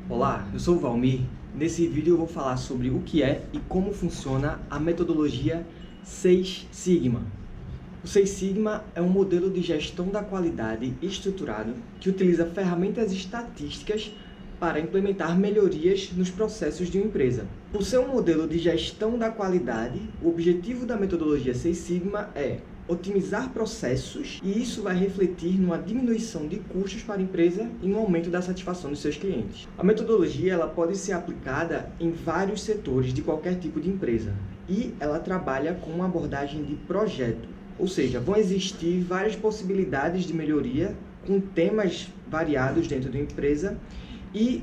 Olá, eu sou o Valmir. Nesse vídeo eu vou falar sobre o que é e como funciona a metodologia Seis Sigma. O Seis Sigma é um modelo de gestão da qualidade estruturado que utiliza ferramentas estatísticas para implementar melhorias nos processos de uma empresa. Por ser um modelo de gestão da qualidade, o objetivo da metodologia Seis Sigma é otimizar processos e isso vai refletir numa diminuição de custos para a empresa e no aumento da satisfação dos seus clientes. A metodologia ela pode ser aplicada em vários setores de qualquer tipo de empresa e ela trabalha com uma abordagem de projeto, ou seja, vão existir várias possibilidades de melhoria com temas variados dentro da empresa e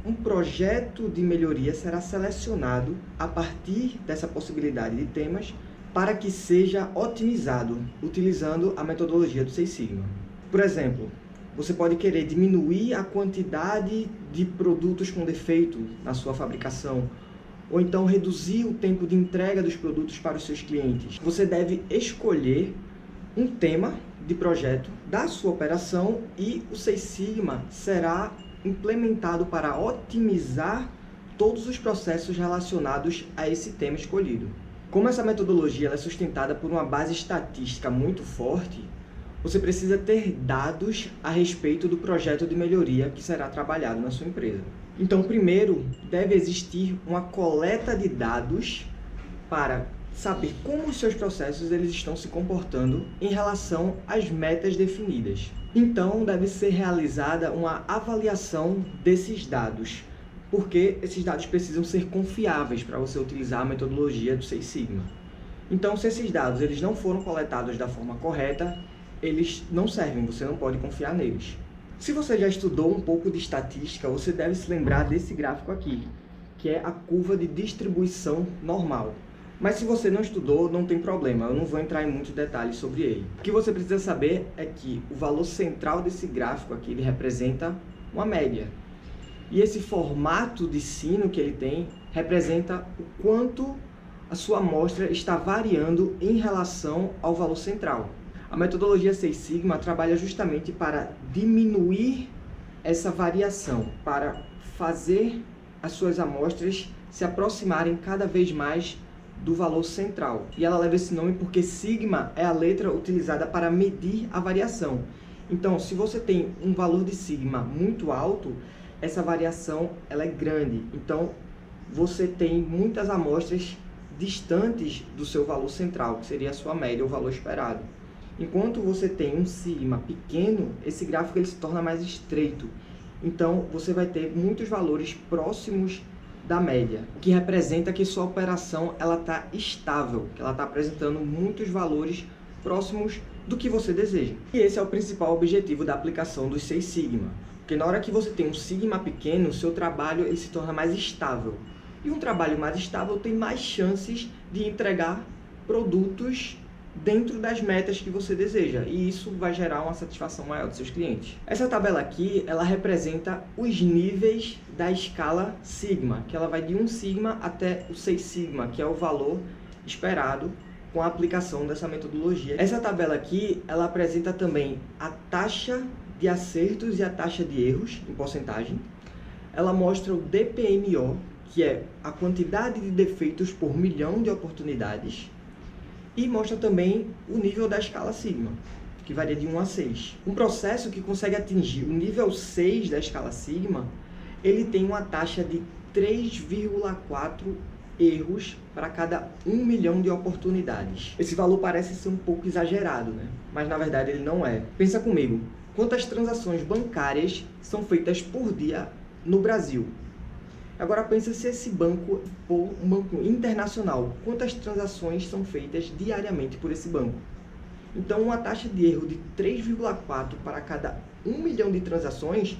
um projeto de melhoria será selecionado a partir dessa possibilidade de temas para que seja otimizado utilizando a metodologia do Seis Sigma. Por exemplo, você pode querer diminuir a quantidade de produtos com defeito na sua fabricação, ou então reduzir o tempo de entrega dos produtos para os seus clientes. Você deve escolher um tema de projeto da sua operação e o Seis Sigma será implementado para otimizar todos os processos relacionados a esse tema escolhido. Como essa metodologia ela é sustentada por uma base estatística muito forte, você precisa ter dados a respeito do projeto de melhoria que será trabalhado na sua empresa. Então, primeiro, deve existir uma coleta de dados para saber como os seus processos eles estão se comportando em relação às metas definidas. Então, deve ser realizada uma avaliação desses dados, porque esses dados precisam ser confiáveis para você utilizar a metodologia do Seis Sigma. Então, se esses dados eles não foram coletados da forma correta, eles não servem, você não pode confiar neles. Se você já estudou um pouco de estatística, você deve se lembrar desse gráfico aqui, que é a curva de distribuição normal. Mas se você não estudou, não tem problema, eu não vou entrar em muitos detalhes sobre ele. O que você precisa saber é que o valor central desse gráfico aqui, ele representa uma média. E esse formato de sino que ele tem representa o quanto a sua amostra está variando em relação ao valor central. A metodologia Seis Sigma trabalha justamente para diminuir essa variação, para fazer as suas amostras se aproximarem cada vez mais do valor central. E ela leva esse nome porque sigma é a letra utilizada para medir a variação. Então, se você tem um valor de sigma muito alto, essa variação ela é grande, então você tem muitas amostras distantes do seu valor central, que seria a sua média, o valor esperado. Enquanto você tem um sigma pequeno, esse gráfico ele se torna mais estreito, então você vai ter muitos valores próximos da média, o que representa que sua operação ela está estável, que ela está apresentando muitos valores próximos do que você deseja. E esse é o principal objetivo da aplicação dos Seis Sigma. Porque na hora que você tem um sigma pequeno, o seu trabalho ele se torna mais estável. E um trabalho mais estável tem mais chances de entregar produtos dentro das metas que você deseja. E isso vai gerar uma satisfação maior dos seus clientes. Essa tabela aqui, ela representa os níveis da escala sigma, que ela vai de 1 sigma até o 6 sigma, que é o valor esperado com a aplicação dessa metodologia. Essa tabela aqui, ela apresenta também a taxa de acertos e a taxa de erros em porcentagem. Ela mostra o DPMO, que é a quantidade de defeitos por milhão de oportunidades, e mostra também o nível da escala sigma, que varia de 1 a 6. Um processo que consegue atingir o nível 6 da escala sigma, ele tem uma taxa de 3,4 erros para cada 1 milhão de oportunidades. Esse valor parece ser um pouco exagerado, né? Mas na verdade ele não é. Pensa comigo, quantas transações bancárias são feitas por dia no Brasil? Agora pensa se esse banco for um banco internacional, quantas transações são feitas diariamente por esse banco? Então uma taxa de erro de 3,4 para cada 1 milhão de transações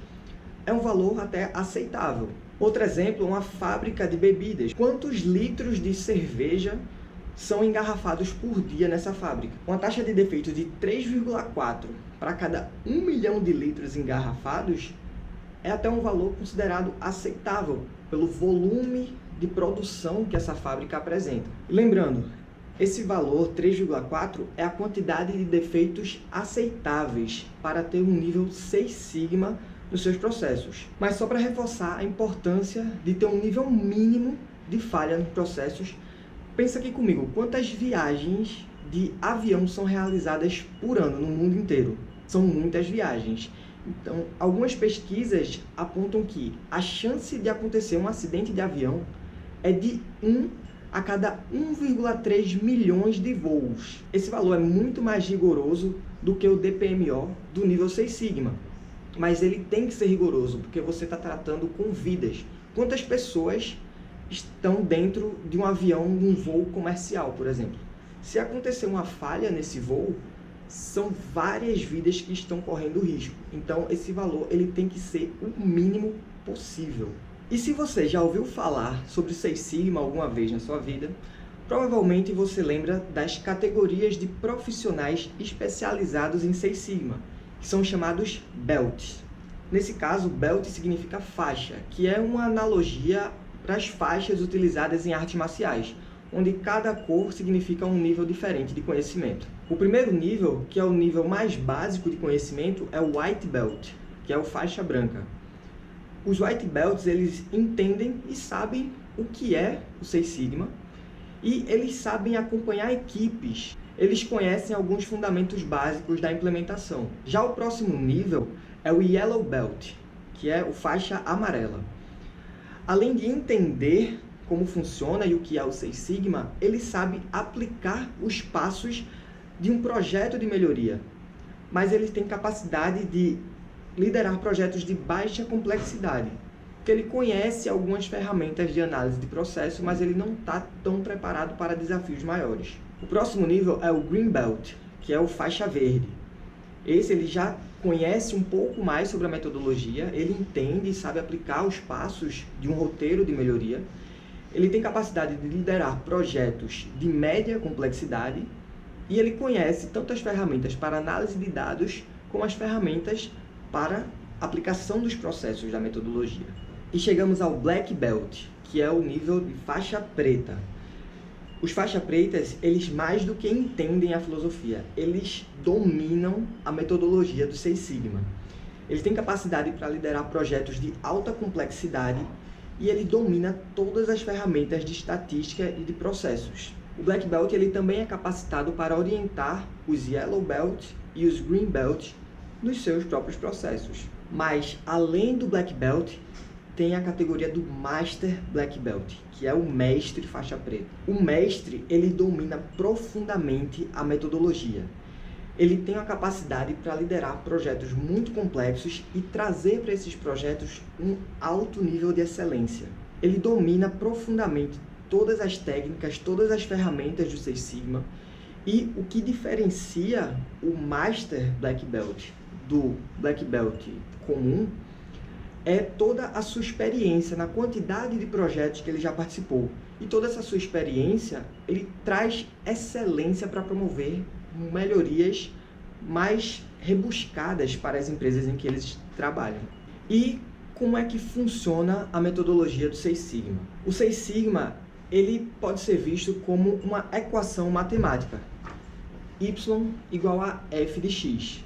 é um valor até aceitável. Outro exemplo, uma fábrica de bebidas. Quantos litros de cerveja são engarrafados por dia nessa fábrica? Uma taxa de defeito de 3,4 para cada 1 milhão de litros engarrafados é até um valor considerado aceitável pelo volume de produção que essa fábrica apresenta. E lembrando, esse valor 3,4 é a quantidade de defeitos aceitáveis para ter um nível 6 sigma nos seus processos. Mas só para reforçar a importância de ter um nível mínimo de falha nos processos, pensa aqui comigo, quantas viagens de avião são realizadas por ano no mundo inteiro? São muitas viagens. Então, algumas pesquisas apontam que a chance de acontecer um acidente de avião é de 1 a cada 1,3 milhões de voos. Esse valor é muito mais rigoroso do que o DPMO do nível 6 Sigma. Mas ele tem que ser rigoroso, porque você está tratando com vidas. Quantas pessoas estão dentro de um avião, num voo comercial, por exemplo? Se acontecer uma falha nesse voo, são várias vidas que estão correndo risco. Então, esse valor ele tem que ser o mínimo possível. E se você já ouviu falar sobre 6 Sigma alguma vez na sua vida, provavelmente você lembra das categorias de profissionais especializados em 6 Sigma, que são chamados belts. Nesse caso, belt significa faixa, que é uma analogia para as faixas utilizadas em artes marciais, onde cada cor significa um nível diferente de conhecimento. O primeiro nível, que é o nível mais básico de conhecimento, é o white belt, que é o faixa branca. Os white belts, eles entendem e sabem o que é o 6 Sigma, e eles sabem acompanhar equipes. Eles conhecem alguns fundamentos básicos da implementação. Já o próximo nível é o yellow belt, que é o faixa amarela. Além de entender como funciona e o que é o 6 Sigma, ele sabe aplicar os passos de um projeto de melhoria. Mas ele tem capacidade de liderar projetos de baixa complexidade, porque ele conhece algumas ferramentas de análise de processo, mas ele não está tão preparado para desafios maiores. O próximo nível é o green belt, que é o faixa verde. Esse ele já conhece um pouco mais sobre a metodologia, ele entende e sabe aplicar os passos de um roteiro de melhoria. Ele tem capacidade de liderar projetos de média complexidade e ele conhece tanto as ferramentas para análise de dados como as ferramentas para aplicação dos processos da metodologia. E chegamos ao black belt, que é o nível de faixa preta. Os faixa pretas, eles mais do que entendem a filosofia, eles dominam a metodologia do 6 Sigma. Eles têm capacidade para liderar projetos de alta complexidade e ele domina todas as ferramentas de estatística e de processos. O black belt ele também é capacitado para orientar os yellow belt e os green belt nos seus próprios processos. Mas, além do black belt, tem a categoria do master black belt, que é o mestre faixa preta. O mestre, ele domina profundamente a metodologia. Ele tem a capacidade para liderar projetos muito complexos e trazer para esses projetos um alto nível de excelência. Ele domina profundamente todas as técnicas, todas as ferramentas do 6 Sigma, e o que diferencia o master black belt do black belt comum é toda a sua experiência na quantidade de projetos que ele já participou. E toda essa sua experiência, ele traz excelência para promover melhorias mais rebuscadas para as empresas em que eles trabalham. E como é que funciona a metodologia do 6 Sigma? O 6 Sigma, ele pode ser visto como uma equação matemática. Y igual a F de X,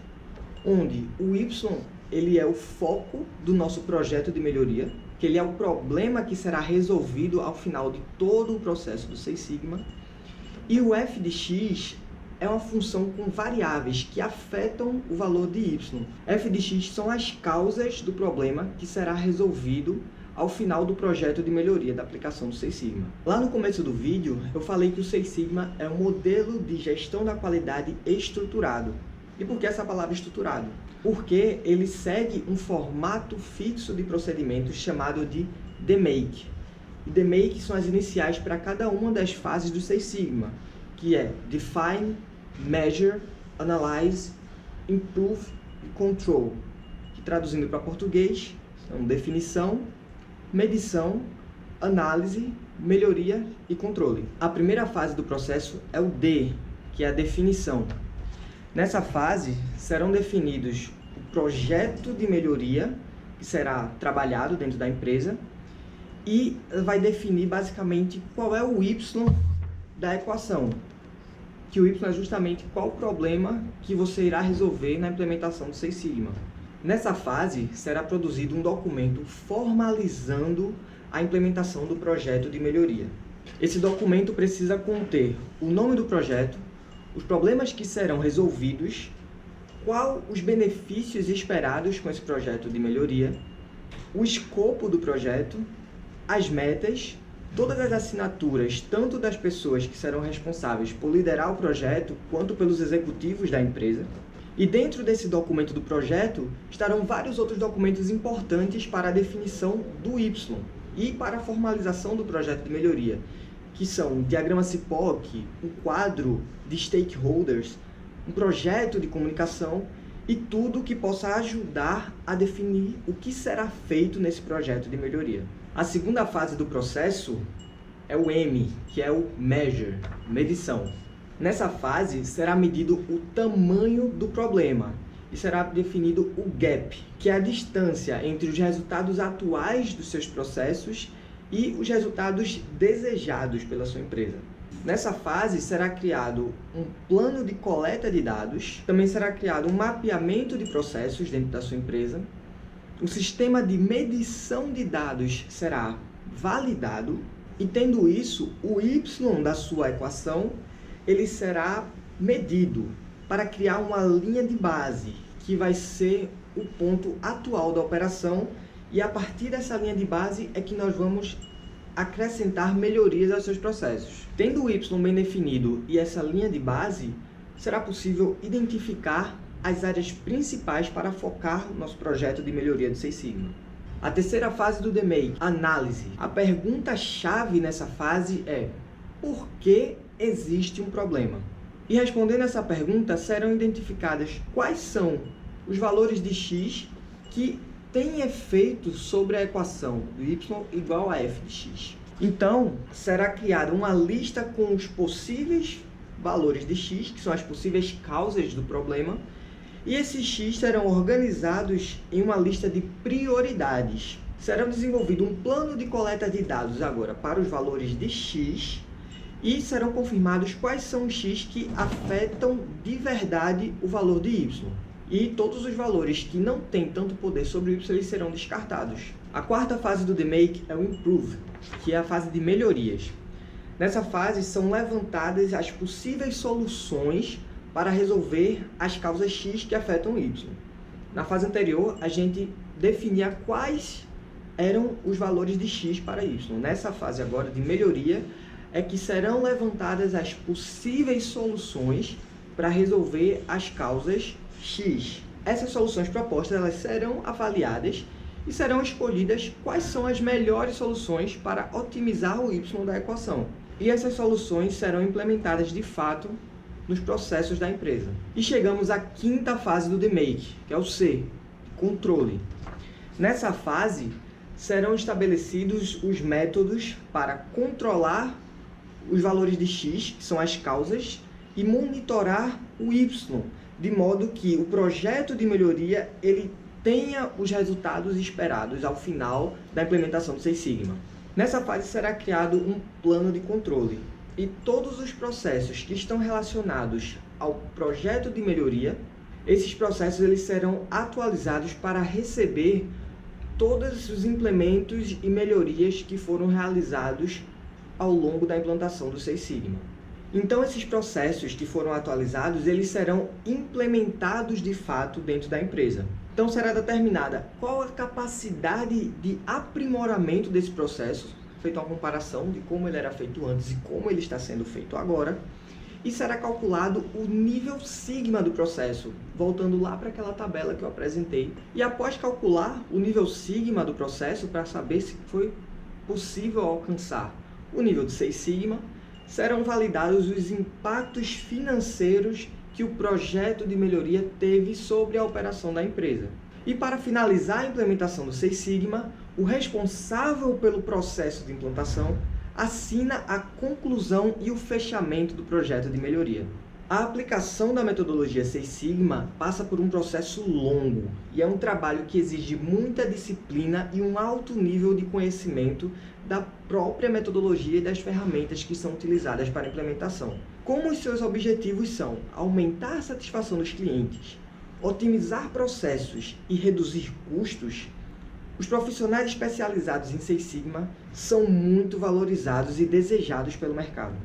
onde o Y ele é o foco do nosso projeto de melhoria, que ele é o problema que será resolvido ao final de todo o processo do 6 Sigma, e o F de X é uma função com variáveis que afetam o valor de Y. F de X são as causas do problema que será resolvido ao final do projeto de melhoria da aplicação do 6 Sigma. Lá no começo do vídeo, eu falei que o 6 Sigma é um modelo de gestão da qualidade estruturado. E por que essa palavra estruturado? Porque ele segue um formato fixo de procedimentos chamado de DMAIC. E DMAIC são as iniciais para cada uma das fases do 6 Sigma, que é Define, Measure, Analyze, Improve e Control, que traduzindo para português são definição, medição, análise, melhoria e controle. A primeira fase do processo é o D, que é a definição. Nessa fase serão definidos o projeto de melhoria que será trabalhado dentro da empresa e vai definir basicamente qual é o Y da equação, que o Y é justamente qual o problema que você irá resolver na implementação do 6 Sigma. Nessa fase, será produzido um documento formalizando a implementação do projeto de melhoria. Esse documento precisa conter o nome do projeto, os problemas que serão resolvidos, qual os benefícios esperados com esse projeto de melhoria, o escopo do projeto, as metas, todas as assinaturas, tanto das pessoas que serão responsáveis por liderar o projeto, quanto pelos executivos da empresa. E dentro desse documento do projeto, estarão vários outros documentos importantes para a definição do Y e para a formalização do projeto de melhoria, que são um diagrama CIPOC, um quadro de stakeholders, um projeto de comunicação e tudo que possa ajudar a definir o que será feito nesse projeto de melhoria. A segunda fase do processo é o M, que é o Measure, medição. Nessa fase, será medido o tamanho do problema e será definido o Gap, que é a distância entre os resultados atuais dos seus processos e os resultados desejados pela sua empresa. Nessa fase, será criado um plano de coleta de dados, também será criado um mapeamento de processos dentro da sua empresa, o sistema de medição de dados será validado e, tendo isso, o Y da sua equação ele será medido para criar uma linha de base, que vai ser o ponto atual da operação, e a partir dessa linha de base é que nós vamos acrescentar melhorias aos seus processos. Tendo o Y bem definido e essa linha de base, será possível identificar as áreas principais para focar o nosso projeto de melhoria do Six Sigma. A terceira fase do DMAIC, análise. A pergunta-chave nessa fase é: por que existe um problema? E respondendo essa pergunta, serão identificadas quais são os valores de X que têm efeito sobre a equação do Y igual a F de X. Então, será criada uma lista com os possíveis valores de X, que são as possíveis causas do problema, e esses X serão organizados em uma lista de prioridades. Será desenvolvido um plano de coleta de dados agora para os valores de X e serão confirmados quais são os X que afetam de verdade o valor de Y. E todos os valores que não têm tanto poder sobre o Y eles serão descartados. A quarta fase do DMAIC é o Improve, que é a fase de melhorias. Nessa fase são levantadas as possíveis soluções para resolver as causas X que afetam o Y. Na fase anterior, a gente definia quais eram os valores de X para Y. Nessa fase agora de melhoria, é que serão levantadas as possíveis soluções para resolver as causas X. Essas soluções propostas elas serão avaliadas e serão escolhidas quais são as melhores soluções para otimizar o Y da equação. E essas soluções serão implementadas de fato nos processos da empresa. E chegamos à quinta fase do DMAIC, que é o C, controle. Nessa fase, serão estabelecidos os métodos para controlar os valores de X, que são as causas, e monitorar o Y, de modo que o projeto de melhoria ele tenha os resultados esperados ao final da implementação do Six Sigma. Nessa fase será criado um plano de controle e todos os processos que estão relacionados ao projeto de melhoria, esses processos eles serão atualizados para receber todos os implementos e melhorias que foram realizados ao longo da implantação do Six Sigma. Então, esses processos que foram atualizados, eles serão implementados de fato dentro da empresa. Então, será determinada qual a capacidade de aprimoramento desse processo, feita uma comparação de como ele era feito antes e como ele está sendo feito agora, e será calculado o nível sigma do processo, voltando lá para aquela tabela que eu apresentei. E após calcular o nível sigma do processo, para saber se foi possível alcançar o nível de Six Sigma, serão validados os impactos financeiros que o projeto de melhoria teve sobre a operação da empresa. E para finalizar a implementação do Six Sigma, o responsável pelo processo de implantação assina a conclusão e o fechamento do projeto de melhoria. A aplicação da metodologia Six Sigma passa por um processo longo e é um trabalho que exige muita disciplina e um alto nível de conhecimento da própria metodologia e das ferramentas que são utilizadas para a implementação. Como os seus objetivos são aumentar a satisfação dos clientes, otimizar processos e reduzir custos, os profissionais especializados em Six Sigma são muito valorizados e desejados pelo mercado.